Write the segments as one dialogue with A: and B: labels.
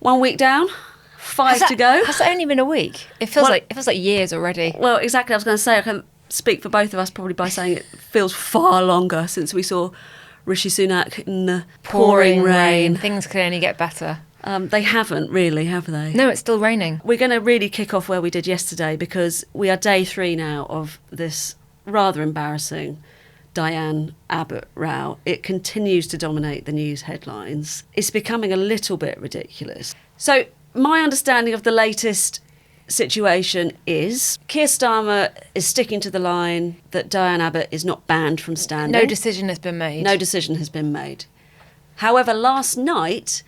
A: 1 week down, 5 to go.
B: Has it only been a week? It feels like years already.
A: Well, exactly. I was going to say, I can speak for both of us probably by saying it feels far longer since we saw Rishi Sunak in the pouring rain.
B: Things can only get better.
A: They haven't really, have they?
B: No, it's still raining.
A: We're going to really kick off where we did yesterday because we are day 3 now of this rather embarrassing Diane Abbott row. It continues to dominate the news headlines. It's becoming a little bit ridiculous. So my understanding of the latest situation is Keir Starmer is sticking to the line that Diane Abbott is not banned from standing.
B: No decision has been made.
A: No decision has been made. However, last night,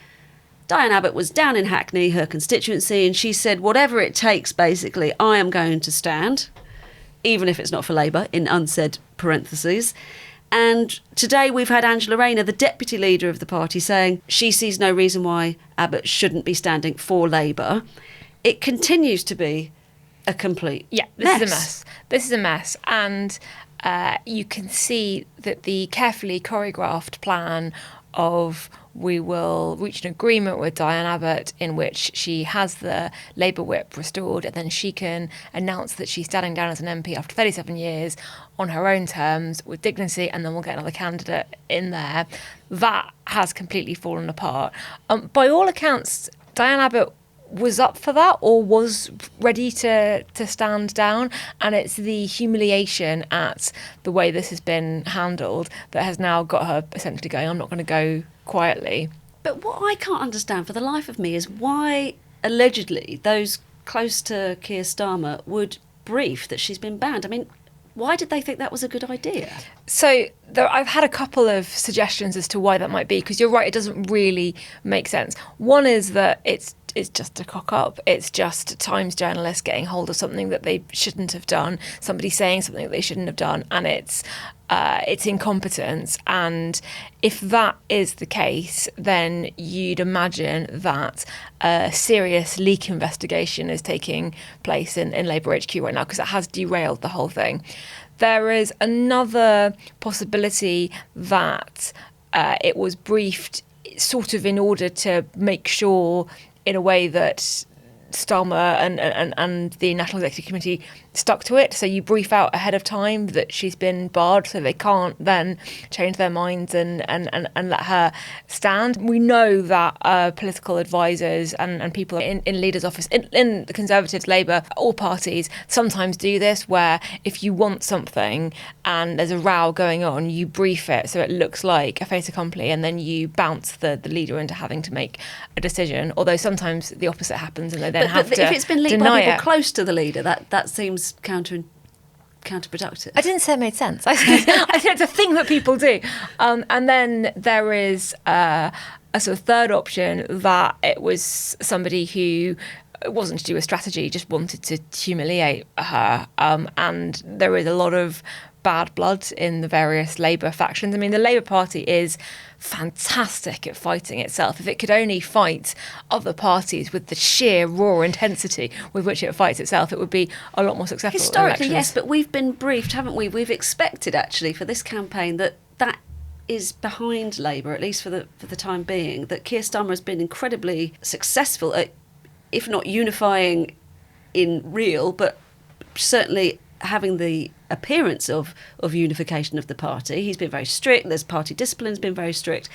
A: Diane Abbott was down in Hackney, her constituency, and she said, whatever it takes, basically, I am going to stand, even if it's not for Labour, in unsaid parentheses. And today we've had Angela Rayner, the deputy leader of the party, saying she sees no reason why Abbott shouldn't be standing for Labour. It continues to be a complete mess.
B: This is a mess. And you can see that the carefully choreographed plan of we will reach an agreement with Diane Abbott in which she has the Labour whip restored and then she can announce that she's standing down as an MP after 37 years on her own terms with dignity, and then we'll get another candidate in there. That has completely fallen apart. By all accounts, Diane Abbott was up for that or was ready to stand down, and it's the humiliation at the way this has been handled that has now got her essentially going, I'm not going to go quietly.
A: But what I can't understand for the life of me is why allegedly those close to Keir Starmer would brief that she's been banned. I mean, why did they think that was a good idea?
B: So I've had a couple of suggestions as to why that might be, because you're right, it doesn't really make sense. One is that it's just a cock-up. It's just Times journalists getting hold of something that they shouldn't have done, somebody saying something that they shouldn't have done, and it's incompetence. And if that is the case, then you'd imagine that a serious leak investigation is taking place in Labour HQ right now, because it has derailed the whole thing. There is another possibility that it was briefed sort of in order to make sure in a way that Starmer and the National Executive Committee stuck to it. So you brief out ahead of time that she's been barred so they can't then change their minds and let her stand. We know that political advisors and people in leaders' office, in the Conservatives, Labour, all parties sometimes do this, where if you want something and there's a row going on, you brief it so it looks like a fait accompli, and then you bounce the leader into having to make a decision, although sometimes the opposite happens and they then have to
A: if it's been leaked
B: deny
A: by people
B: it.
A: close to the leader, that seems counterproductive.
B: I didn't say it made sense. I said it's a thing that people do. And then there is a sort of third option, that it was somebody who it wasn't to do with strategy, just wanted to humiliate her. And there is a lot of bad blood in the various Labour factions. I mean, the Labour Party is fantastic at fighting itself. If it could only fight other parties with the sheer raw intensity with which it fights itself, it would be a lot more successful.
A: Historically, yes, but we've been briefed, haven't we? We've expected, actually, for this campaign that is behind Labour, at least for the time being, that Keir Starmer has been incredibly successful at, if not unifying in real, but certainly having the appearance of unification of the party. He's been very strict. There's party discipline's been very strict.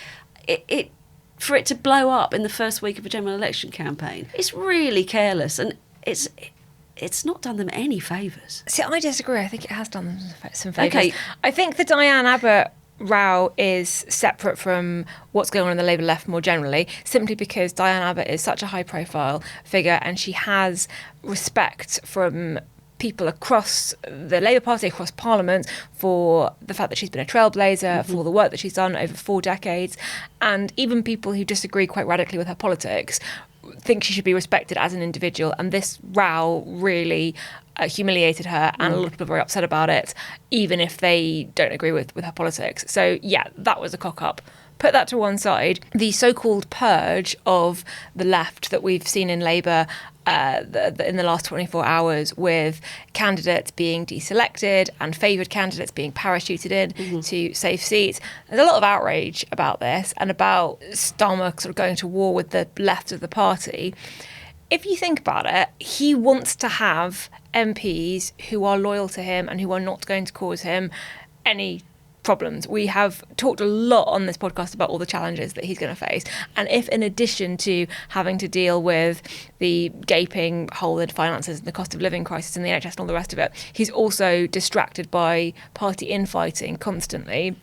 A: For it to blow up in the first week of a general election campaign, it's really careless, and it's not done them any favours.
B: See, I disagree. I think it has done them some favours.
A: Okay.
B: I think the Diane Abbott row is separate from what's going on in the Labour left more generally, simply because Diane Abbott is such a high-profile figure and she has respect from people across the Labour Party, across Parliament, for the fact that she's been a trailblazer, for the work that she's done over 4 decades. And even people who disagree quite radically with her politics think she should be respected as an individual. And this row really humiliated her, and a lot of people are very upset about it, even if they don't agree with her politics. So, yeah, that was a cock-up. put that to one side. The so-called purge of the left that we've seen in Labour in the last 24 hours, with candidates being deselected and favoured candidates being parachuted in to safe seats. There's a lot of outrage about this and about Starmer sort of going to war with the left of the party. If you think about it, he wants to have MPs who are loyal to him and who are not going to cause him any problems. We have talked a lot on this podcast about all the challenges that he's going to face. And if, in addition to having to deal with the gaping hole in finances and the cost of living crisis in the NHS and all the rest of it, he's also distracted by party infighting constantly,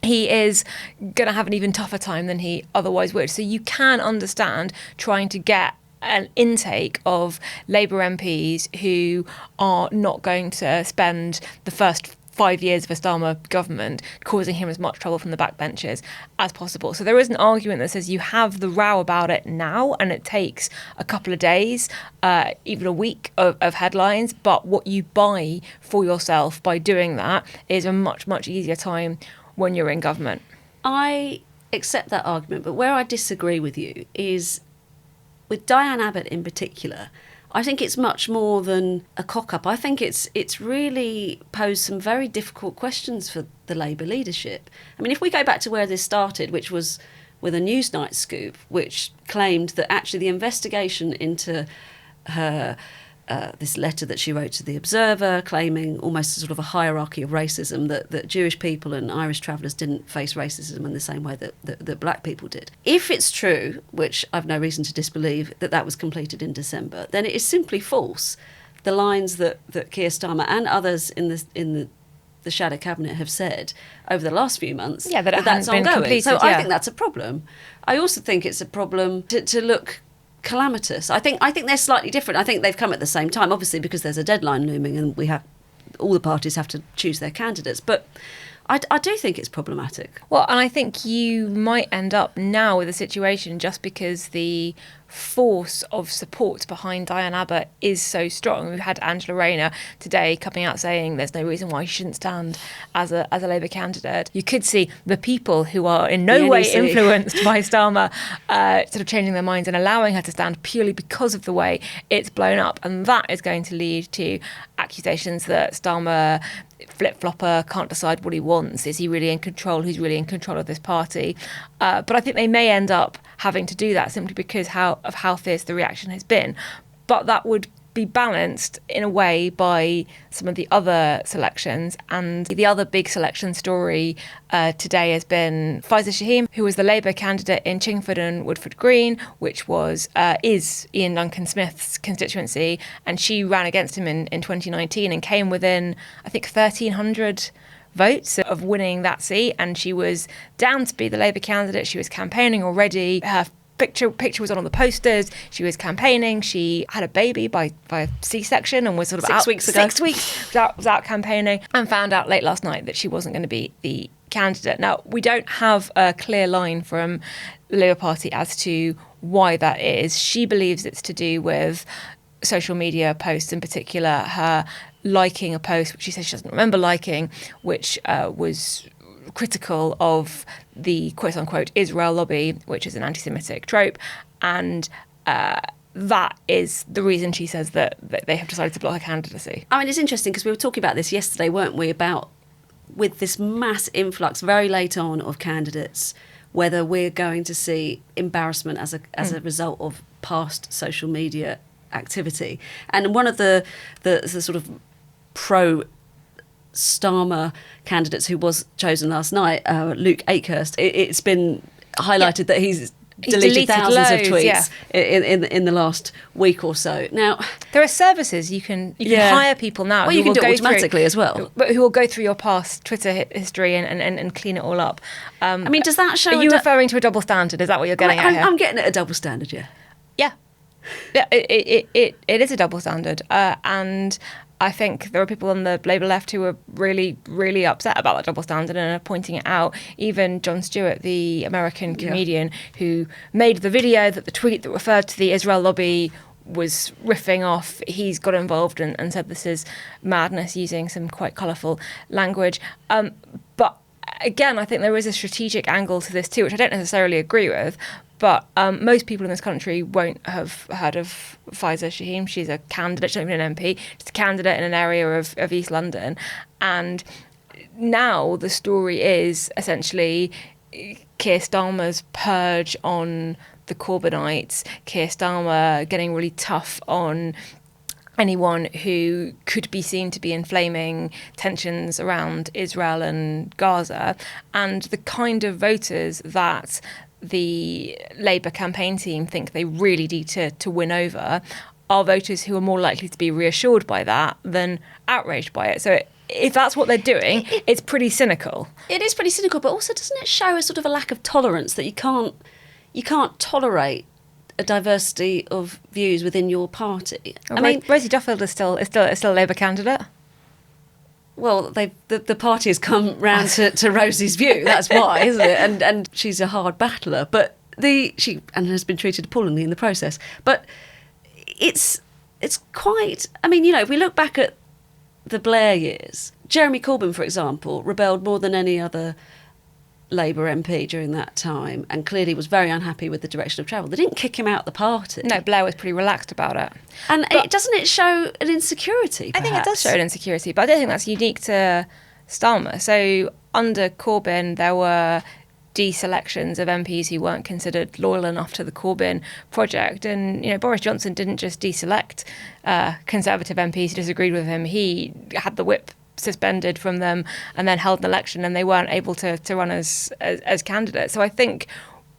B: he is going to have an even tougher time than he otherwise would. So you can understand trying to get an intake of Labour MPs who are not going to spend the first 5 years of a Starmer government causing him as much trouble from the backbenchers as possible. So there is an argument that says you have the row about it now and it takes a couple of days, even a week of headlines, but what you buy for yourself by doing that is a much, much easier time when you're in government.
A: I accept that argument, but where I disagree with you is with Diane Abbott in particular. I think it's much more than a cock-up. I think it's really posed some very difficult questions for the Labour leadership. I mean, if we go back to where this started, which was with a Newsnight scoop, which claimed that actually the investigation into her this letter that she wrote to the Observer, claiming almost sort of a hierarchy of racism, that Jewish people and Irish travellers didn't face racism in the same way that black people did. If it's true, which I've no reason to disbelieve, that was completed in December, then it is simply false. The lines that Keir Starmer and others in the shadow cabinet have said over the last few months, that's ongoing.
B: Completed,
A: so I think that's a problem. I also think it's a problem to look calamitous. I think they're slightly different. I think they've come at the same time, obviously, because there's a deadline looming and all the parties have to choose their candidates. But I do think it's problematic.
B: Well, and I think you might end up now with a situation just because the force of support behind Diane Abbott is so strong. We've had Angela Rayner today coming out saying there's no reason why she shouldn't stand as a Labour candidate. You could see the people who are in no way influenced by Starmer sort of changing their minds and allowing her to stand purely because of the way it's blown up. And that is going to lead to accusations that Starmer flip-flopper, can't decide what he wants. Is he really in control? Who's really in control of this party? But I think they may end up having to do that simply because of how fierce the reaction has been. But that would be balanced in a way by some of the other selections. And the other big selection story today has been Faiza Shaheem, who was the Labour candidate in Chingford and Woodford Green, which is Ian Duncan Smith's constituency. And she ran against him in 2019 and came within, I think, 1,300 votes of winning that seat. And she was down to be the Labour candidate. She was campaigning already. Her picture was on all the posters. She was campaigning. She had a baby by C-section and was sort of
A: 6 weeks ago.
B: 6 weeks was out campaigning, and found out late last night that she wasn't going to be the candidate. Now, we don't have a clear line from the Labour Party as to why that is. She believes it's to do with social media posts, in particular her liking a post which she says she doesn't remember liking, which was critical of the quote-unquote Israel lobby, which is an anti-Semitic trope, and that is the reason she says that they have decided to block her candidacy.
A: I mean, it's interesting because we were talking about this yesterday, weren't we, about with this mass influx very late on of candidates, whether we're going to see embarrassment as a result of past social media activity. And one of the sort of pro-Starmer candidates who was chosen last night, Luke Akehurst, it's been highlighted that he's deleted thousands of tweets in the last week or so. Now,
B: there are services you can hire people now.
A: Well, you can do it automatically as well,
B: but who will go through your past Twitter history and clean it all up.
A: I mean, does that show?
B: Are you referring to a double standard? Is that what you're getting at here?
A: I'm getting at a double standard.
B: Yeah. It is a double standard, and I think there are people on the Labour left who are really, really upset about that double standard and are pointing it out. Even Jon Stewart, the American comedian who made the video that the tweet that referred to the Israel lobby was riffing off, he's got involved and said this is madness, using some quite colourful language. But again, I think there is a strategic angle to this too, which I don't necessarily agree with. But most people in this country won't have heard of Faiza Shaheen. She's a candidate, she's not even an MP. She's a candidate in an area of East London. And now the story is essentially Keir Starmer's purge on the Corbynites, Keir Starmer getting really tough on anyone who could be seen to be inflaming tensions around Israel and Gaza, and the kind of voters that the Labour campaign team think they really need to win over are voters who are more likely to be reassured by that than outraged by it. So if that's what they're doing, it's pretty cynical.
A: It is pretty cynical, but also doesn't it show a sort of a lack of tolerance that you can't tolerate a diversity of views within your party?
B: I mean, Rosie Duffield is still a Labour candidate.
A: Well, the party has come round to Rosie's view. That's why, isn't it? And she's a hard battler, but she has been treated appallingly in the process. But it's quite. I mean, if we look back at the Blair years, Jeremy Corbyn, for example, rebelled more than any other Labour MP during that time, and clearly was very unhappy with the direction of travel. They didn't kick him out of the party.
B: No, Blair was pretty relaxed about it.
A: And doesn't it show an insecurity, perhaps?
B: I think it does show an insecurity, but I don't think that's unique to Starmer. So under Corbyn, there were deselections of MPs who weren't considered loyal enough to the Corbyn project. And, Boris Johnson didn't just deselect Conservative MPs who disagreed with him. He had the whip suspended from them and then held an election, and they weren't able to run as candidates. So I think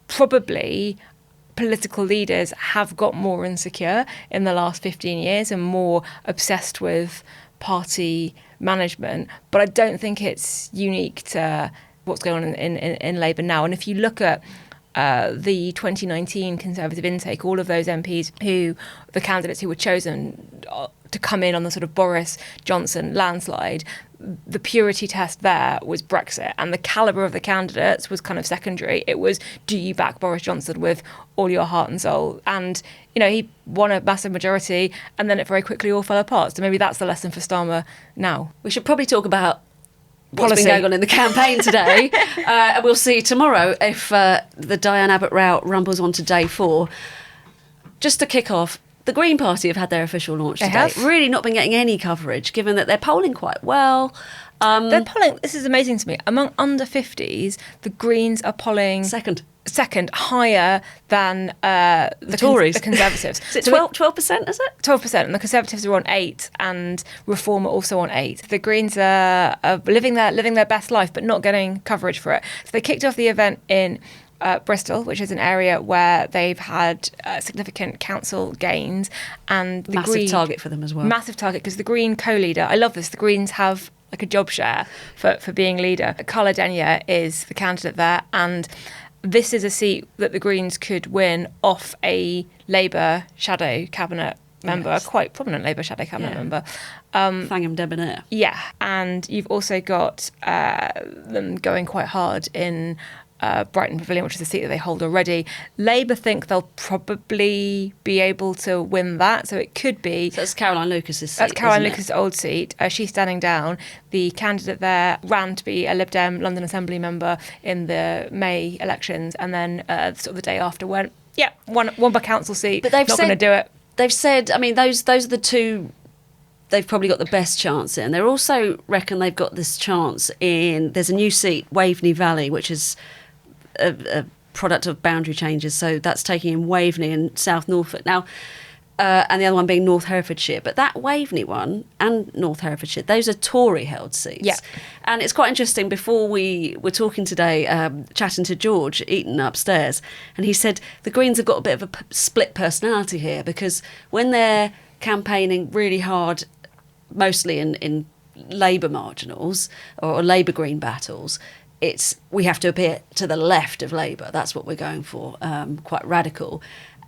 B: probably political leaders have got more insecure in the last 15 years and more obsessed with party management. But I don't think it's unique to what's going on in Labour now. And if you look at the 2019 Conservative intake, all of those MPs the candidates who were chosen to come in on the sort of Boris Johnson landslide, the purity test there was Brexit, and the calibre of the candidates was kind of secondary. It was, do you back Boris Johnson with all your heart and soul? And, he won a massive majority, and then it very quickly all fell apart. So maybe that's the lesson for Starmer now.
A: We should probably talk about what's been going on in the campaign today. We'll see tomorrow if the Diane Abbott route rumbles on to day 4. Just to kick off, the Green Party have had their official launch today.
B: Have
A: really not been getting any coverage, given that they're polling quite well.
B: They're polling, this is amazing to me, among under 50s, the Greens are polling
A: second,
B: higher than the
A: Tories.
B: The Conservatives.
A: Is it 12%, is it?
B: 12%, and the Conservatives are on 8, and Reform are also on 8. The Greens are living their best life, but not getting coverage for it. So they kicked off the event in Bristol, which is an area where they've had significant council gains, and the
A: massive target for them as well.
B: Massive target, because the Green co-leader, I love this, the Greens have like a job share for being leader. Carla Denyer is the candidate there, and this is a seat that the Greens could win off a Labour shadow cabinet member, a quite prominent Labour shadow cabinet member.
A: Thangham Debonair.
B: Yeah, and you've also got them going quite hard in Brighton Pavilion, which is a seat that they hold already. Labour think they'll probably be able to win that, so it could be.
A: So that's Caroline Lucas's seat.
B: That's Caroline Lucas's old seat. She's standing down. The candidate there ran to be a Lib Dem London Assembly member in the May elections, and then sort of the day after went, won by council seat. But they've not going to do it.
A: They've said, I mean, those are the two they've probably got the best chance in. They also reckon they've got this chance in. There's a new seat, Waveney Valley, which is a product of boundary changes, so that's taking in Waveney and South Norfolk now, and the other one being North Herefordshire. But that Waveney one and North Herefordshire, those are Tory-held seats.
B: Yeah.
A: And it's quite interesting. Before we were talking today, chatting to George Eaton upstairs, and he said the Greens have got a bit of a split personality here, because when they're campaigning really hard, mostly in Labour marginals or Labour Green battles, we have to appear to the left of Labour. That's what we're going for, quite radical.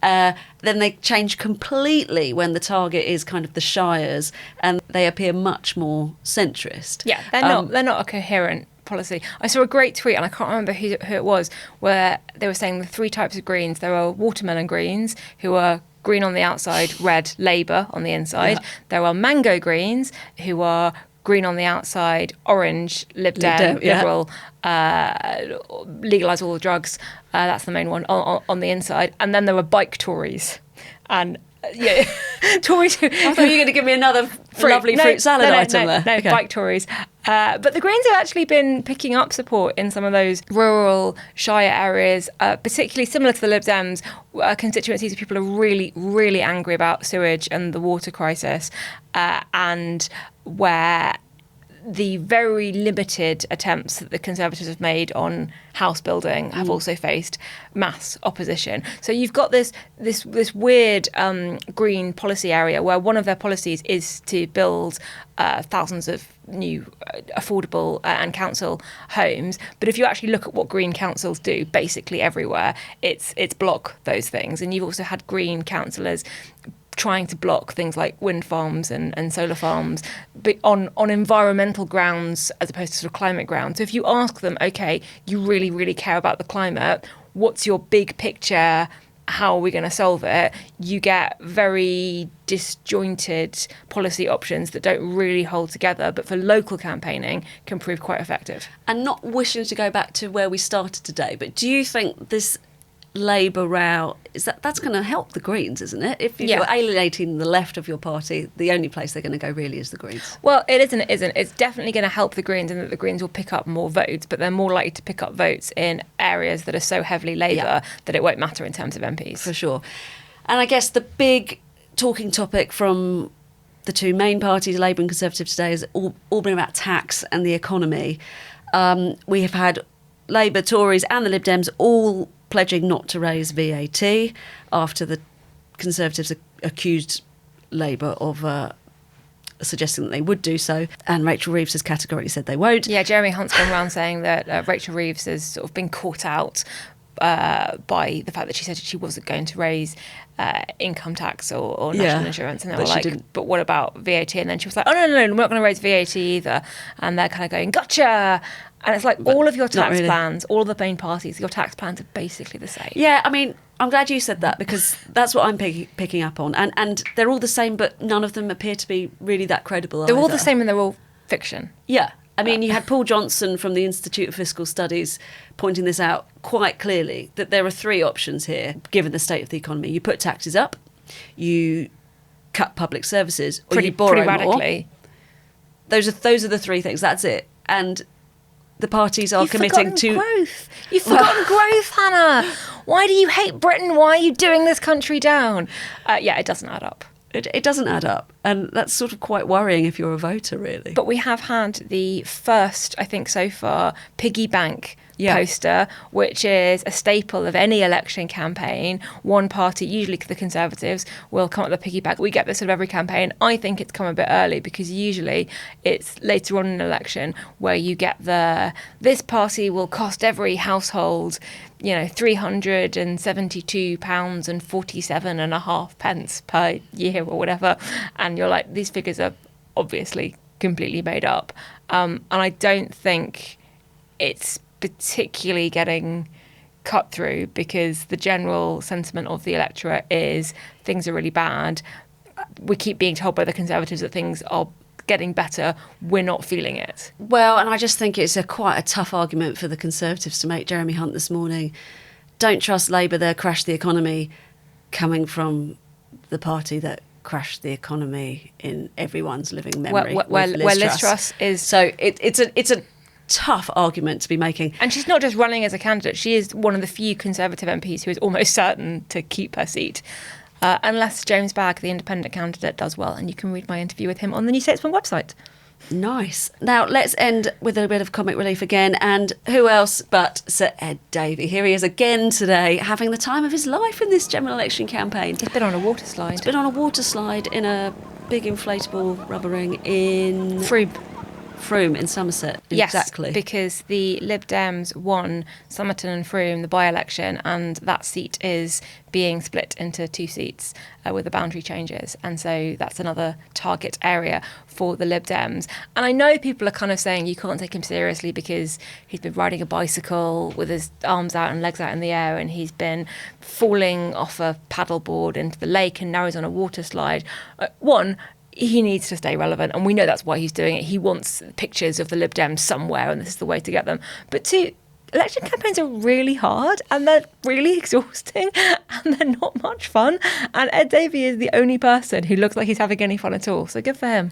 A: Then they change completely when the target is kind of the shires, and they appear much more centrist.
B: Yeah, they're not a coherent policy. I saw a great tweet, and I can't remember who it was, where they were saying the 3 types of Greens. There are watermelon Greens, who are green on the outside, red Labour on the inside. Yeah. There are mango Greens, who are green on the outside, orange, Lib Dem, Liberal, legalise all the drugs. That's the main one on the inside. And then there were bike Tories. And Tories who...
A: I thought you were going to give me another lovely fruit salad item there.
B: No, okay. Bike Tories. But the Greens have actually been picking up support in some of those rural shire areas, particularly similar to the Lib Dems, constituencies where people are really, really angry about sewage and the water crisis, and where the very limited attempts that the Conservatives have made on house building have also faced mass opposition. So you've got this weird green policy area where one of their policies is to build thousands of new affordable and council homes. But if you actually look at what green councils do, basically everywhere, it's block those things. And you've also had green councillors trying to block things like wind farms and solar farms, but on environmental grounds as opposed to sort of climate grounds. So if you ask them, okay, you really, really care about the climate, what's your big picture? How are we going to solve it? You get very disjointed policy options that don't really hold together, but for local campaigning can prove quite effective.
A: And not wishing to go back to where we started today, but do you think this Labour row, that's going to help the Greens, isn't it? If you're alienating the left of your party, the only place they're going to go really is the Greens.
B: Well, it isn't. It isn't. It's definitely going to help the Greens in that the Greens will pick up more votes, but they're more likely to pick up votes in areas that are so heavily Labour that it won't matter in terms of MPs.
A: For sure. And I guess the big talking topic from the two main parties, Labour and Conservative, today has all been about tax and the economy. We have had Labour, Tories and the Lib Dems all pledging not to raise VAT after the Conservatives accused Labour of suggesting that they would do so, and Rachel Reeves has categorically said they won't.
B: Yeah, Jeremy Hunt's gone around saying that Rachel Reeves has sort of been caught out by the fact that she said she wasn't going to raise income tax or national insurance, and they were like, but what about VAT? And then she was like, oh no, we're not going to raise VAT either. And they're kind of going, gotcha. And it's like, but all of your tax plans, all of the main parties, your tax plans are basically the same.
A: Yeah, I mean, I'm glad you said that, because that's what I'm picking up on. And they're all the same, but none of them appear to be really that credible
B: They're
A: either.
B: all the same and they're all fiction.
A: Yeah. I mean, you had Paul Johnson from the Institute of Fiscal Studies pointing this out quite clearly, that there are three options here, given the state of the economy. You put taxes up, you cut public services, or you borrow
B: pretty radically.
A: More. Those are the three things. That's it. And the parties are committing to
B: growth. You've forgotten growth, Hannah. Why do you hate Britain? Why are you doing this country down? It doesn't add up.
A: It doesn't add up. And that's sort of quite worrying if you're a voter, really.
B: But we have had the first, I think so far, piggy bank poster, which is a staple of any election campaign. One party, usually the Conservatives, will come up with a piggy bank. We get this at every campaign. I think it's come a bit early, because usually it's later on in an election where you get this party will cost every household £372.47.5 per year or whatever, and you're like, these figures are obviously completely made up, and I don't think it's particularly getting cut through, because the general sentiment of the electorate is things are really bad. We keep being told by the Conservatives that things are getting better. We're not feeling it.
A: Well, and I just think it's quite a tough argument for the Conservatives to make. Jeremy Hunt this morning, don't trust Labour, they'll crash the economy, coming from the party that crashed the economy in everyone's living memory.
B: Where Liz Truss is.
A: So it's a tough argument to be making.
B: And she's not just running as a candidate, she is one of the few Conservative MPs who is almost certain to keep her seat. Unless James Bagg, the independent candidate, does well. And you can read my interview with him on the New Statesman website.
A: Nice. Now, let's end with a bit of comic relief again. And who else but Sir Ed Davey? Here he is again today, having the time of his life in this general election campaign.
B: He's been on a water slide.
A: He's been on a water slide in a big inflatable rubber ring in... Frome in Somerset.
B: Yes,
A: exactly.
B: Because the Lib Dems won Somerton and Frome, the by-election, and that seat is being split into two seats with the boundary changes. And so that's another target area for the Lib Dems. And I know people are kind of saying you can't take him seriously because he's been riding a bicycle with his arms out and legs out in the air, and he's been falling off a paddleboard into the lake, and now he's on a water slide. he needs to stay relevant, and we know that's why he's doing it. He wants pictures of the Lib Dems somewhere, and this is the way to get them. But two, election campaigns are really hard, and they're really exhausting, and they're not much fun. And Ed Davey is the only person who looks like he's having any fun at all. So good for him.